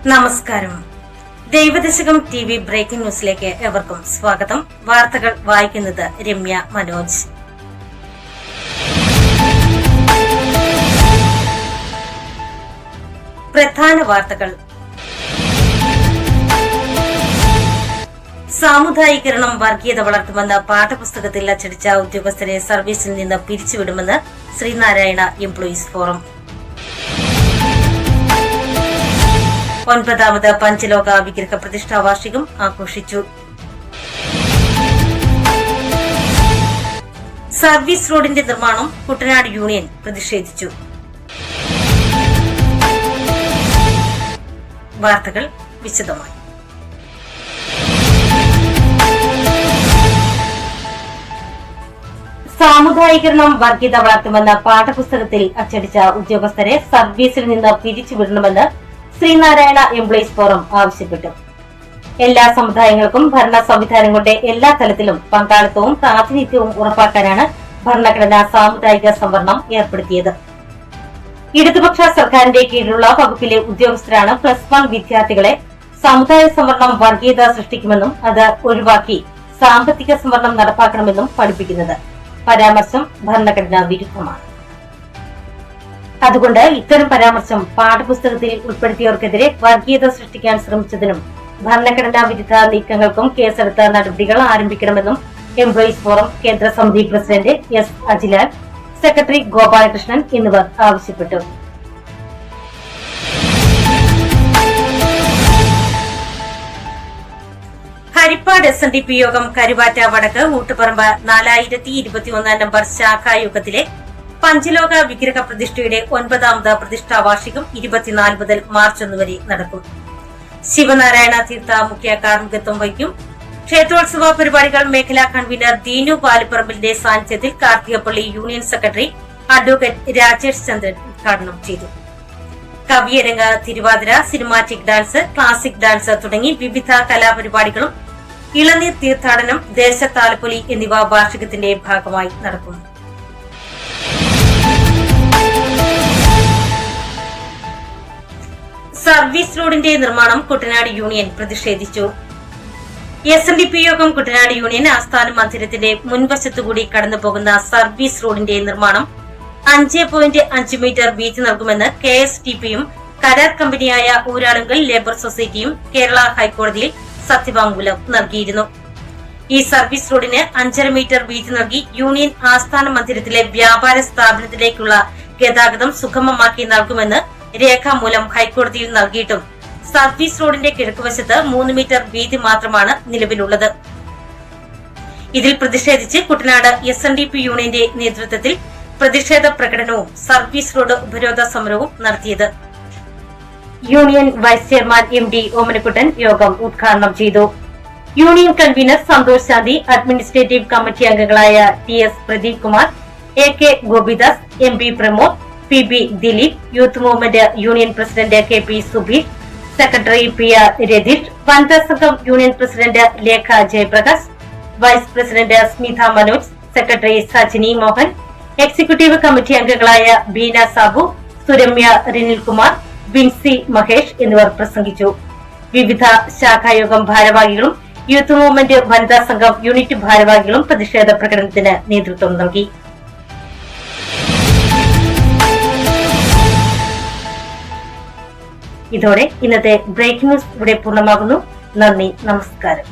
നമസ്കാരം. Daivadasakam TV breaking ന്യൂസിലേക്ക് എവർക്കും സ്വാഗതം. വാർത്തകൾ വായിക്കുന്നത് രമ്യ മനോജ്. പ്രധാന വാർത്തകൾ. സാമുദായികരണം വർഗീയത വളർത്തുമെന്ന് പാഠപുസ്തകത്തിൽ അച്ചടിച്ച ഉദ്യോഗസ്ഥരെ സർവീസിൽ നിന്ന് പിരിച്ചുവിടുമെന്ന് ശ്രീനാരായണ എംപ്ലോയീസ് ഫോറം. 9ാമത് പഞ്ചലോക വിഗ്രഹ പ്രതിഷ്ഠാ വാർഷികം ആഘോഷിച്ചു. സർവീസ് റോഡിന്റെ നിർമ്മാണം കുട്ടനാട് യൂണിയൻ പ്രതിഷേധിച്ചു. വാർത്തകൾ വിശദമായി. സാമുദായികരണം വർഗീയത വളർത്തുമെന്ന പാഠപുസ്തകത്തിൽ അച്ചടിച്ച ഉദ്യോഗസ്ഥരെ സർവീസിൽ നിന്ന് പിരിച്ചുവിടണമെന്ന് ശ്രീനാരായണ എംപ്ലോയീസ് ഫോറം ആവശ്യപ്പെട്ടു. എല്ലാ സമുദായങ്ങൾക്കും ഭരണ സംവിധാനങ്ങളുടെ എല്ലാ തലത്തിലും പങ്കാളിത്തവും പ്രാതിനിധ്യവും ഉറപ്പാക്കാനാണ് ഭരണഘടന സാമുദായിക സംവരണം ഏർപ്പെടുത്തിയത്. ഇടതുപക്ഷ സർക്കാരിന്റെ കീഴിലുള്ള വകുപ്പിലെ ഉദ്യോഗസ്ഥരാണ് +1 വിദ്യാർത്ഥികളെ സമുദായ സംവരണം വർഗീയത സൃഷ്ടിക്കുമെന്നും അത് ഒഴിവാക്കി സാമ്പത്തിക സംവരണം നടപ്പാക്കണമെന്നും പഠിപ്പിക്കുന്നത്. പരാമർശം ഭരണഘടനാ വിരുദ്ധമാണ്. അതുകൊണ്ട് ഇത്തരം പരാമർശം പാഠപുസ്തകത്തിൽ ഉൾപ്പെടുത്തിയവർക്കെതിരെ വർഗീയത സൃഷ്ടിക്കാൻ ശ്രമിച്ചതിനും ഭരണഘടനാ വിരുദ്ധ നീക്കങ്ങൾക്കും കേസെടുത്ത നടപടികൾ ആരംഭിക്കണമെന്നും എംപ്ലോയീസ് ഫോറം കേന്ദ്ര സമിതി president S. Ajilal, secretary Gopalakrishnan എന്നിവർ ആവശ്യപ്പെട്ടു. ഹരിപ്പാട് SNDP യോഗം കരുവാറ്റ വടക്ക് ഊട്ടുപറമ്പ് 4021 നമ്പർ ശാഖായോഗത്തിലെ പഞ്ചലോക വിഗ്രഹ പ്രതിഷ്ഠയുടെ 9ാമത് പ്രതിഷ്ഠാ വാർഷികം 24 മുതൽ മാർച്ച് 1 വരെ നടക്കും. ശിവനാരായണ തീർത്ഥ മുഖ്യ കാർമ്മികത്വം വഹിക്കും. ക്ഷേത്രോത്സവ പരിപാടികൾ മേഖലാ കൺവീനർ ദീനു പാലിപ്പറമ്പിലിന്റെ സാന്നിധ്യത്തിൽ Karthikappally union secretary advocate Rajesh Chandran ഉദ്ഘാടനം ചെയ്തു. കവിയരങ്ങ്, thiruvathira, cinematic dance, classic dance തുടങ്ങി വിവിധ കലാപരിപാടികളും ഇളനീർ തീർത്ഥാടനം, ദേശത്താലപ്പൊലി എന്നിവ വാർഷികത്തിന്റെ ഭാഗമായി നടക്കും. സർവീസ് റോഡിന്റെ നിർമ്മാണം കുട്ടനാട് യൂണിയൻ പ്രതിഷേധിച്ചു. SNDP യോഗം കുട്ടനാട് യൂണിയൻ ആസ്ഥാന മന്ദിരത്തിന്റെ മുൻവശത്തുകൂടി കടന്നുപോകുന്ന സർവീസ് റോഡിന്റെ നിർമ്മാണം 5.5 മീറ്റർ വീതി നൽകുമെന്ന് KSTPയും കരാർ കമ്പനിയായ ഊരാളുങ്കൽ ലേബർ സൊസൈറ്റിയും കേരള ഹൈക്കോടതിയിൽ സത്യവാങ്മൂലം നൽകിയിരുന്നു. ഈ സർവീസ് റോഡിന് 5.5 മീറ്റർ വീതി നൽകി യൂണിയൻ ആസ്ഥാന മന്ദിരത്തിലെ വ്യാപാര സ്ഥാപനത്തിലേക്കുള്ള ഗതാഗതം സുഗമമാക്കി നൽകുമെന്ന് രേഖാമൂലം ഹൈക്കോടതിയിൽ നൽകിയിട്ടും സർവീസ് റോഡിന്റെ കിഴക്കുവശത്ത് 3 മീറ്റർ വീതി മാത്രമാണ് നിലവിലുള്ളത്. ഇതിൽ പ്രതിഷേധിച്ച് കുട്ടനാട് SNDP യൂണിയന്റെ നേതൃത്വത്തിൽ പ്രതിഷേധ പ്രകടനവും സർവീസ് റോഡ് ഉപരോധ സമരവും നടത്തിയത്. Union vice chairman MD Omanakkuttan യോഗം ഉദ്ഘാടനം ചെയ്തു. Union convener Santhosh Santhi, administrative committee അംഗങ്ങളായ TS Pradeep Kumar, AK Gopidas, MP Pramod, PB Dileep, youth movement union president KP Subeer, secretary PR Ratheesh, വനിതാ സംഘം union president Lekha Jayaprakash, vice president Smitha Manoj, secretary Sajini Mohan, executive committee അംഗങ്ങളായ ബീന സാബു, സുരമ്യ റിനിൽകുമാർ, വിൻസി മഹേഷ് എന്നിവർ പ്രസംഗിച്ചു. വിവിധ ശാഖായോഗം ഭാരവാഹികളും യൂത്ത് മൂവ്മെന്റ് വനിതാ സംഘം യൂണിറ്റ് ഭാരവാഹികളും പ്രതിഷേധ പ്രകടനത്തിന് നേതൃത്വം നൽകി. ഇതോടെ ഇന്നത്തെ ബ്രേക്കിംഗ് ന്യൂസ് ഇവിടെ പൂർണ്ണമാകുന്നു. നന്ദി, നമസ്കാരം.